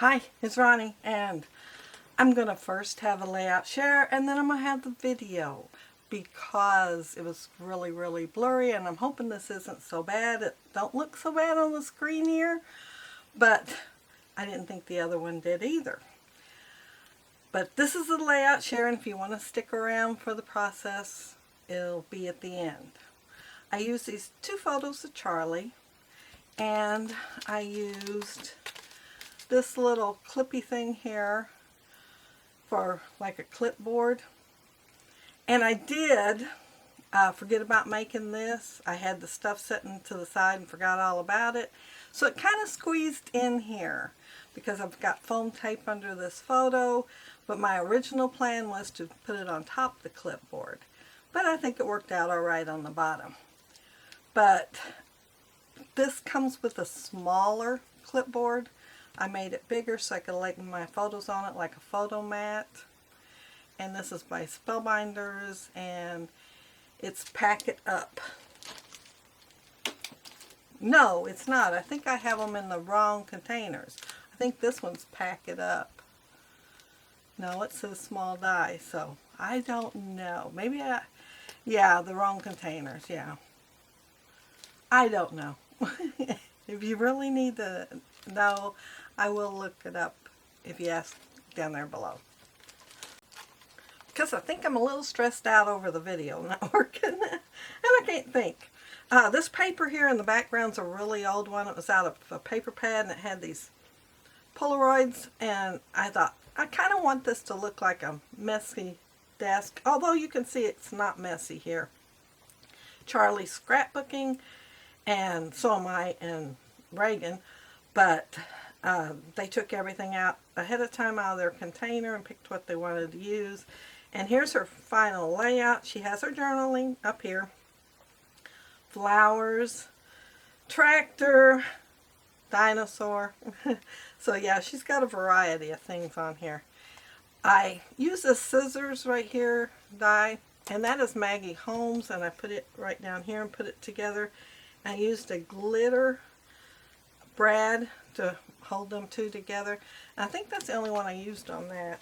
Hi, it's Ronnie, and I'm going to first have a layout share, and then I'm going to have the video because it was really blurry, and I'm hoping this isn't so bad. It don't look so bad on the screen here, but I didn't think the other one did either. But this is the layout share, and if you want to stick around for the process, it'll be at the end. I used these two photos of Charlie, and I used this little clippy thing here for like a clipboard. And I did forget about making this. I had the stuff sitting to the side and forgot all about it. So it kind of squeezed in here because I've got foam tape under this photo, but my original plan was to put it on top of the clipboard. But I think it worked out all right on the bottom. But this comes with a smaller clipboard. I made it bigger so I could lay my photos on it like a photo mat. And this is by Spellbinders, and it's Pack It Up. No, it's not. I think I have them in the wrong containers. I think this one's Pack It Up. No, it says small die, so I don't know. Maybe yeah, the wrong containers, yeah. I don't know. If you really need to know, I will look it up if you ask down there below. Because I think I'm a little stressed out over the video not working. And I can't think. This paper here in the background's a really old one. It was out of a paper pad and it had these Polaroids. And I thought, I kind of want this to look like a messy desk. Although you can see it's not messy here. Charlie's scrapbooking. And so am I and Reagan. But they took everything out ahead of time out of their container and picked what they wanted to use. And here's her final layout. She has her journaling up here. Flowers, tractor, dinosaur. So yeah, she's got a variety of things on here. I use a scissors right here die, and that is Maggie Holmes, and I put it right down here and put it together. I used a glitter brad to hold them two together. And I think that's the only one I used on that.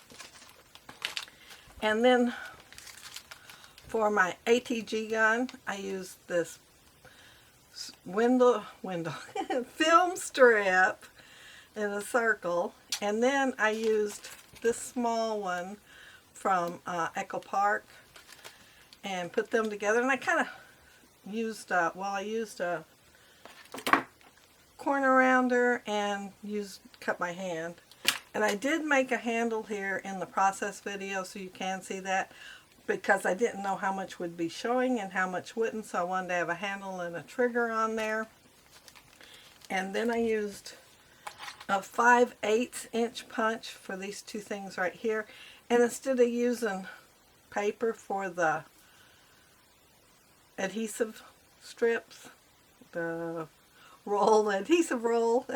And then for my ATG gun, I used this film strip in a circle. And then I used this small one from Echo Park and put them together. And I kind of used, I used a corner rounder and cut by hand. And I did make a handle here in the process video so you can see that, because I didn't know how much would be showing and how much wouldn't, so I wanted to have a handle and a trigger on there. And then I used a 5/8 inch punch for these two things right here. And instead of using paper for the adhesive strips, the adhesive roll,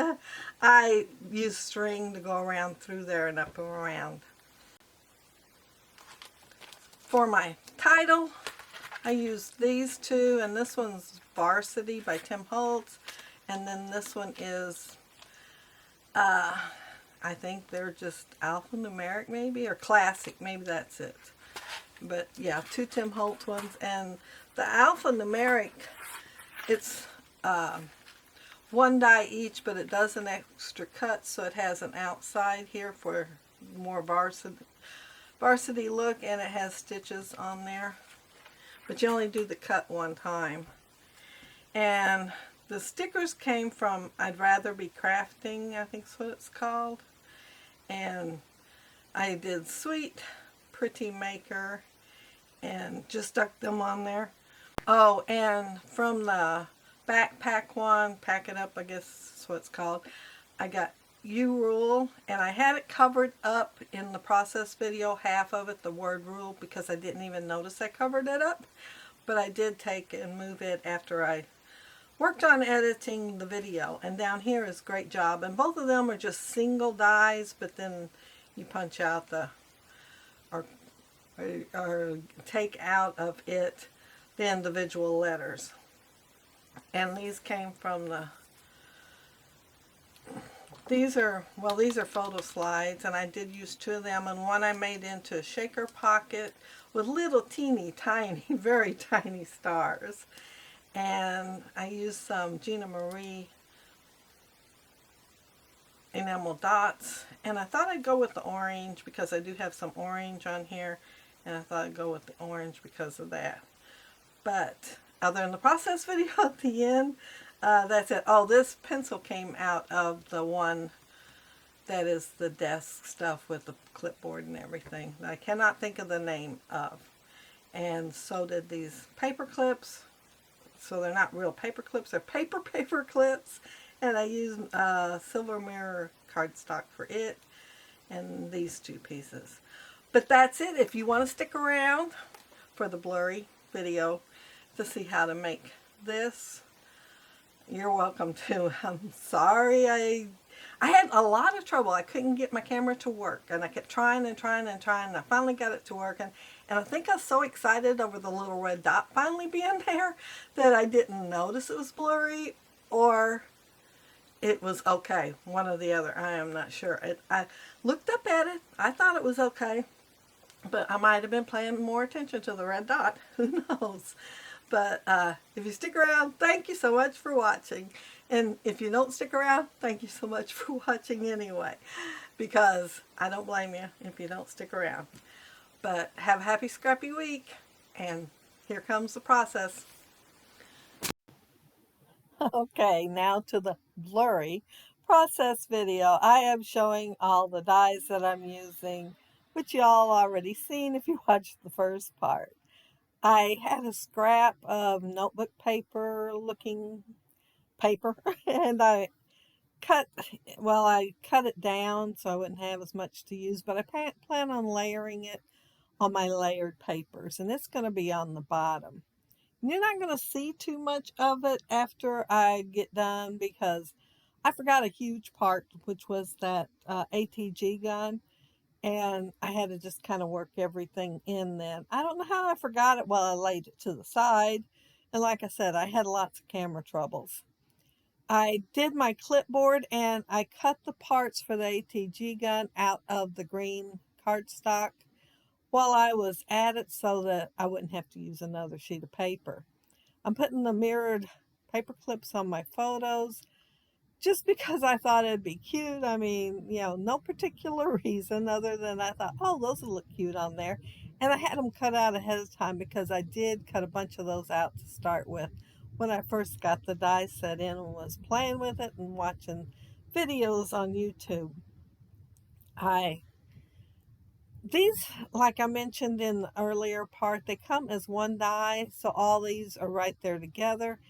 I use string to go around through there and up and around. For my title, I used these two, and this one's Varsity by Tim Holtz, and then this one is, I think they're just alphanumeric maybe, or classic, maybe that's it. But yeah, two Tim Holtz ones, and the alphanumeric, it's one die each, but it does an extra cut, so it has an outside here for more varsity look, and it has stitches on there. But you only do the cut one time. And the stickers came from I'd Rather Be Crafting, I think is what it's called. And I did Sweet Pretty Maker and just stuck them on there. Oh, and from the backpack one, Pack It Up, I guess that's what it's called, I got You Rule, and I had it covered up in the process video, half of it, the word rule, because I didn't even notice I covered it up. But I did take and move it after I worked on editing the video. And down here is Great Job, and both of them are just single dies, but then you punch out the, or take out of it the individual letters. And these came from the these are photo slides, and I did use two of them, and one I made into a shaker pocket with little teeny tiny, very tiny stars. And I used some Gina Marie enamel dots, and I thought I'd go with the orange because I do have some orange on here, and I thought I'd go with the orange because of that. But other than the process video at the end, that's it. Oh, this pencil came out of the one that is the desk stuff with the clipboard and everything that I cannot think of the name of. And so did these paper clips. So they're not real paper clips, they're paper clips. And I use silver mirror cardstock for it, and these two pieces. But that's it. If you want to stick around for the blurry video to see how to make this, you're welcome to. I'm sorry, I had a lot of trouble. I couldn't get my camera to work, and I kept trying and trying and trying, and I finally got it to work. And I think I was so excited over the little red dot finally being there that I didn't notice it was blurry, or it was okay. One or the other. I am not sure. I looked up at it. I thought it was okay, but I might have been paying more attention to the red dot. Who knows? But if you stick around, thank you so much for watching. And if you don't stick around, thank you so much for watching anyway, because I don't blame you if you don't stick around. But have a happy scrappy week, and here comes the process. Okay, now to the blurry process video. I am showing all the dyes that I'm using, which y'all already seen if you watched the first part. I had a scrap of notebook paper looking paper and I cut it down so I wouldn't have as much to use, but I plan on layering it on my layered papers, and it's going to be on the bottom. You're not going to see too much of it after I get done because I forgot a huge part, which was that ATG gun, and I had to just kind of work everything in then. I don't know how I forgot it while I laid it to the side, and like I said, I had lots of camera troubles. I did my clipboard and I cut the parts for the ATG gun out of the green cardstock while I was at it so that I wouldn't have to use another sheet of paper. I'm putting the mirrored paper clips on my photos just because I thought it'd be cute. I mean, no particular reason other than I thought, oh, those will look cute on there. And I had them cut out ahead of time because I did cut a bunch of those out to start with when I first got the die set in and was playing with it and watching videos on YouTube. These, like I mentioned in the earlier part, they come as one die, so all these are right there together.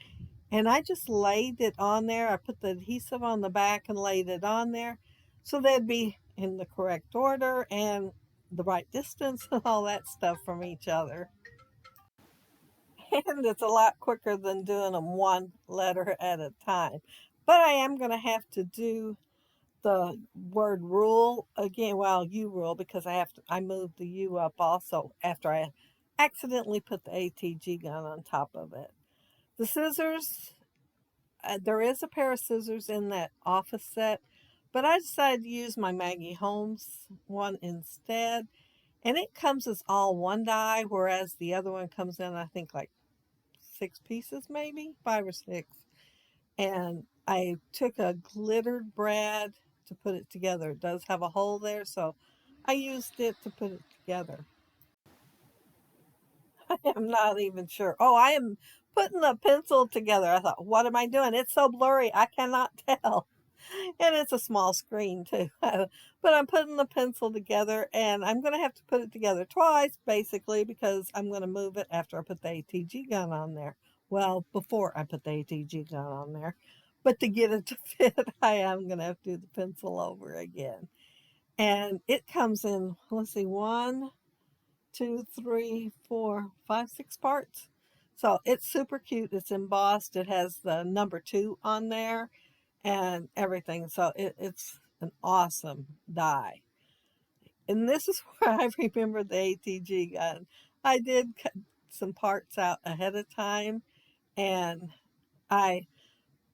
And I just laid it on there. I put the adhesive on the back and laid it on there so they'd be in the correct order and the right distance and all that stuff from each other. And it's a lot quicker than doing them one letter at a time. But I am going to have to do the word rule again, well, U rule, because I moved the U up also after I accidentally put the ATG gun on top of it. The scissors, there is a pair of scissors in that office set, but I decided to use my Maggie Holmes one instead, and it comes as all one die, whereas the other one comes in, I think, like 6 pieces, maybe 5 or 6. And I took a glittered brad to put it together. It does have a hole there, so I used it to put it together. I am not even sure. Oh, I am putting a pencil together. I thought, what am I doing? It's so blurry, I cannot tell. And it's a small screen too. But I'm putting the pencil together, and I'm going to have to put it together twice, basically, because I'm going to move it after I put the ATG gun on there. Well, before I put the ATG gun on there. But to get it to fit, I am going to have to do the pencil over again. And it comes in, let's see, 1, 2, 3, 4, 5, 6 parts. So it's super cute. It's embossed. It has the number 2 on there and everything. So it's an awesome die. And this is where I remember the ATG gun. I did cut some parts out ahead of time, and I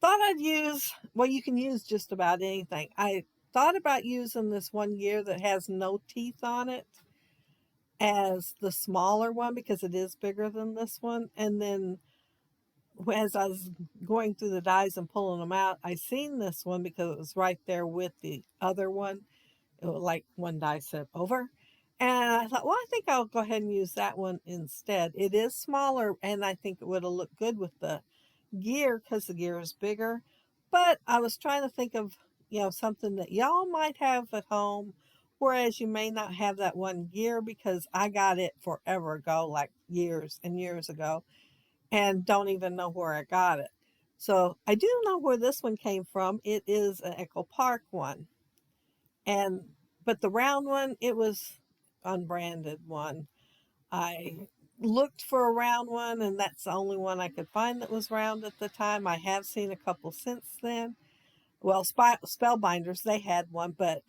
thought I'd use, well, you can use just about anything. I thought about using this one gear that has no teeth on it as the smaller one because it is bigger than this one. And then as I was going through the dies and pulling them out, I seen this one because it was right there with the other one. It was like one die set over. And I thought, well, I think I'll go ahead and use that one instead. It is smaller, and I think it would have looked good with the gear because the gear is bigger. But I was trying to think of, something that y'all might have at home, whereas you may not have that one gear because I got it forever ago, like years and years ago, and don't even know where I got it. So I do know where this one came from. It is an Echo Park one. And but the round one, it was unbranded one. I looked for a round one, and that's the only one I could find that was round at the time. I have seen a couple since then. Well, Spellbinders, they had one, but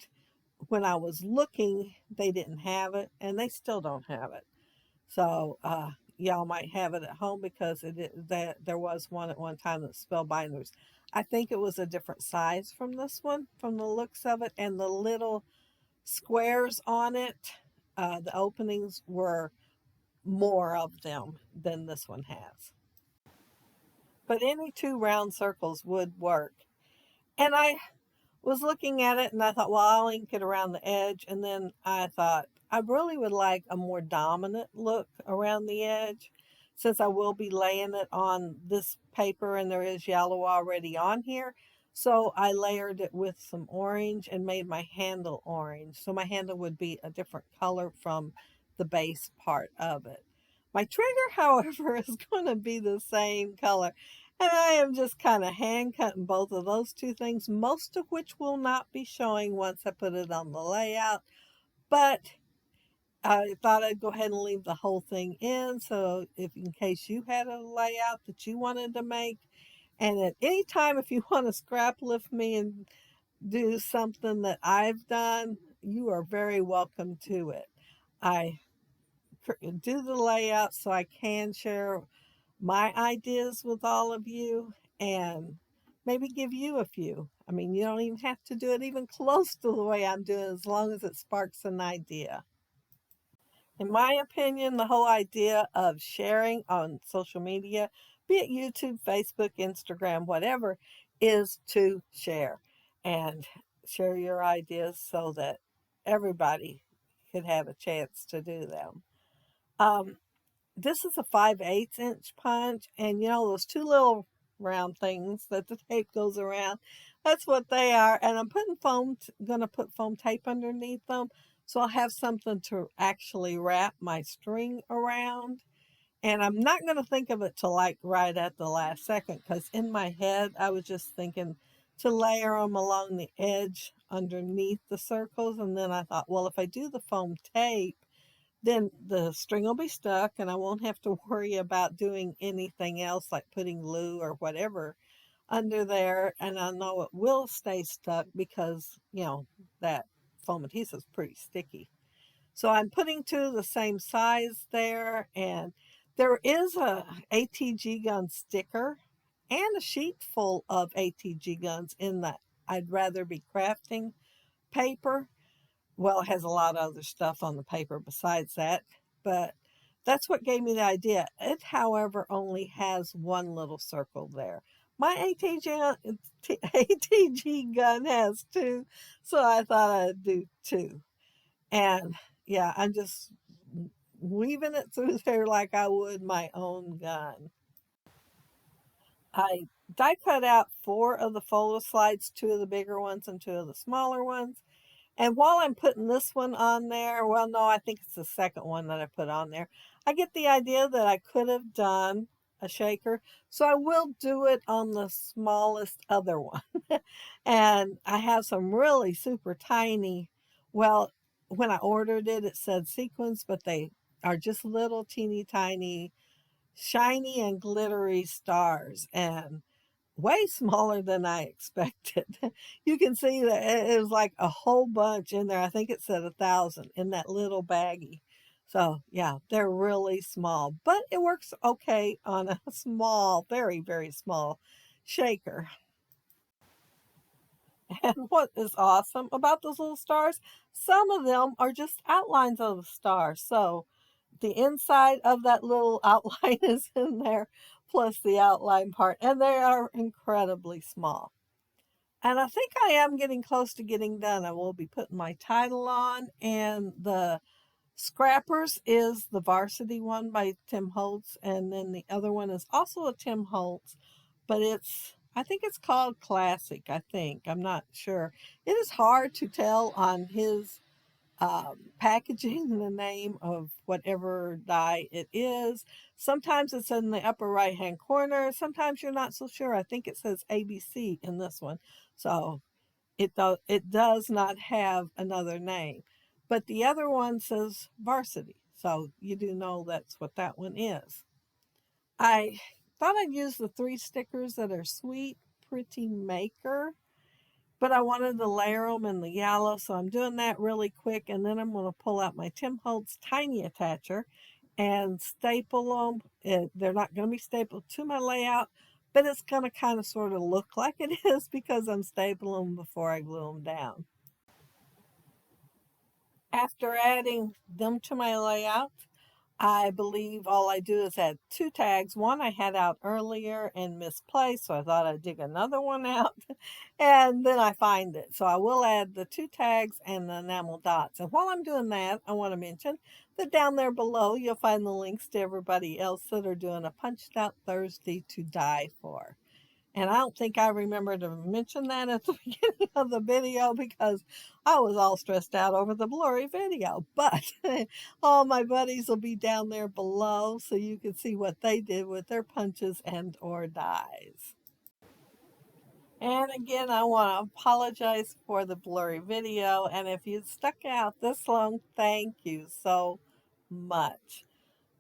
when I was looking, they didn't have it, and they still don't have it. So y'all might have it at home because that there was one at one time that Spellbinders. I think it was a different size from this one, from the looks of it, and the little squares on it, the openings were more of them than this one has. But any two round circles would work. And I was looking at it and I thought, well, I'll ink it around the edge. And then I thought, I really would like a more dominant look around the edge since I will be laying it on this paper and there is yellow already on here. So I layered it with some orange and made my handle orange. So my handle would be a different color from the base part of it. My trigger, however, is going to be the same color. And I am just kind of hand cutting both of those two things, most of which will not be showing once I put it on the layout. But I thought I'd go ahead and leave the whole thing in. So if in case you had a layout that you wanted to make, and at any time if you want to scrap lift me and do something that I've done, you are very welcome to it. I do the layout so I can share my ideas with all of you and maybe give you a few. I mean, you don't even have to do it even close to the way I'm doing as long as it sparks an idea. In my opinion, the whole idea of sharing on social media, be it YouTube, Facebook, Instagram, whatever, is to share and share your ideas so that everybody could have a chance to do them. This is a 5/8 inch punch, and those two little round things that the tape goes around, that's what they are. And I'm putting gonna put foam tape underneath them so I'll have something to actually wrap my string around. And I'm not going to think of it till like right at the last second because in my head I was just thinking to layer them along the edge underneath the circles. And then I thought, well, if I do the foam tape, then the string will be stuck and I won't have to worry about doing anything else like putting glue or whatever under there. And I know it will stay stuck because, that foam adhesive is pretty sticky. So I'm putting two the same size there, and there is a ATG gun sticker and a sheet full of ATG guns in that I'd rather be crafting paper. Well, it has a lot of other stuff on the paper besides that, but that's what gave me the idea. It, however, only has one little circle there. My ATG gun has two, so I thought I'd do two. And yeah, I'm just weaving it through there like I would my own gun. I die cut out four of the photo slides, two of the bigger ones and two of the smaller ones. And while I'm putting this one on there, well, no, I think it's the second one that I put on there, I get the idea that I could have done a shaker. So I will do it on the smallest other one. And I have some really super tiny, well, when I ordered it, it said sequins, but they are just little teeny tiny, shiny and glittery stars. And way smaller than I expected. You can see that it was like a whole bunch in there. I think it said 1,000 in that little baggie. So yeah, they're really small, but it works okay on a small, very, very small shaker. And what is awesome about those little stars, some of them are just outlines of the star. So the inside of that little outline is in there, plus the outline part, and they are incredibly small. And I think I am getting close to getting done. I will be putting my title on, and the Scrappers is the varsity one by Tim Holtz, and then the other one is also a Tim Holtz, but I think it's called Classic, I think. I'm not sure. It is hard to tell on his packaging the name of whatever die it is. Sometimes it's in the upper right hand corner. Sometimes you're not so sure. I think it says ABC in this one. So it does not have another name. But the other one says varsity. So you do know that's what that one is. I thought I'd use the 3 stickers that are Sweet Pretty Maker, but I wanted to layer them in the yellow, so I'm doing that really quick, and then I'm going to pull out my Tim Holtz Tiny Attacher and staple them. They're not going to be stapled to my layout, but it's going to kind of sort of look like it is because I'm stapling them before I glue them down. After adding them to my layout, I believe all I do is add 2 tags. One I had out earlier and misplaced, so I thought I'd dig another one out. And then I find it. So I will add the 2 tags and the enamel dots. And while I'm doing that, I want to mention that down there below, you'll find the links to everybody else that are doing a Punched Out Thursday to die for. And I don't think I remember to mention that at the beginning of the video because I was all stressed out over the blurry video. But all my buddies will be down there below so you can see what they did with their punches and or dies. And again, I want to apologize for the blurry video. And if you stuck out this long, thank you so much.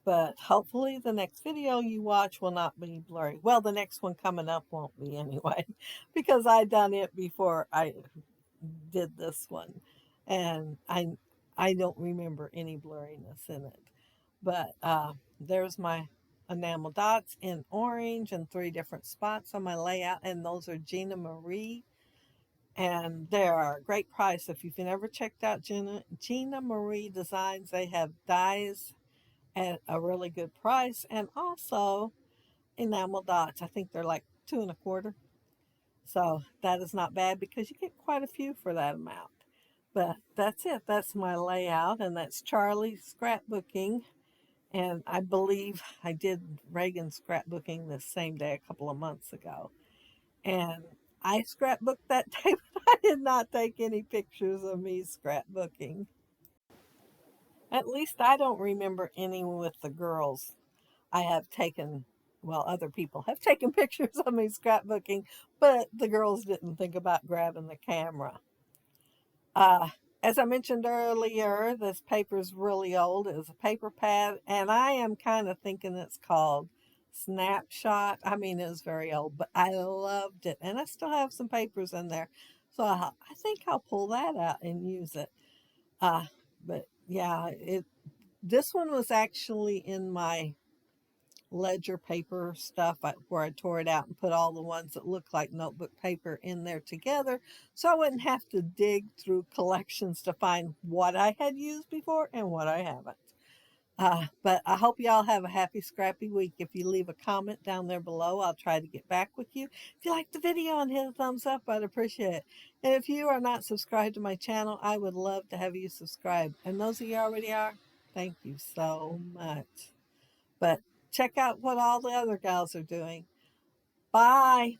But hopefully the next video you watch will not be blurry. Well, the next one coming up won't be anyway, because I done it before I did this one. And I don't remember any blurriness in it. But there's my enamel dots in orange in 3 different spots on my layout. And those are Gina Marie. And they are a great price. If you've never checked out Gina Marie Designs, they have dies at a really good price, and also enamel dots. I think they're like 2 1/4. So that is not bad because you get quite a few for that amount. But that's it. That's my layout, and that's Charlie's scrapbooking. And I believe I did Reagan's scrapbooking the same day a couple of months ago. And I scrapbooked that day, but I did not take any pictures of me scrapbooking. At least I don't remember any with the girls. I have taken, well, other people have taken pictures of me scrapbooking, but the girls didn't think about grabbing the camera. As I mentioned earlier, this paper is really old. It was a paper pad, and I am kind of thinking it's called Snapshot. I mean, it was very old, but I loved it, and I still have some papers in there. So I think I'll pull that out and use it. But yeah, this one was actually in my ledger paper stuff where I tore it out and put all the ones that look like notebook paper in there together, so I wouldn't have to dig through collections to find what I had used before and what I haven't. But I hope y'all have a happy scrappy week. If you leave a comment down there below, I'll try to get back with you. If you like the video and hit a thumbs up, I'd appreciate it. And if you are not subscribed to my channel, I would love to have you subscribe. And those of you already are, thank you so much. But check out what all the other gals are doing. Bye.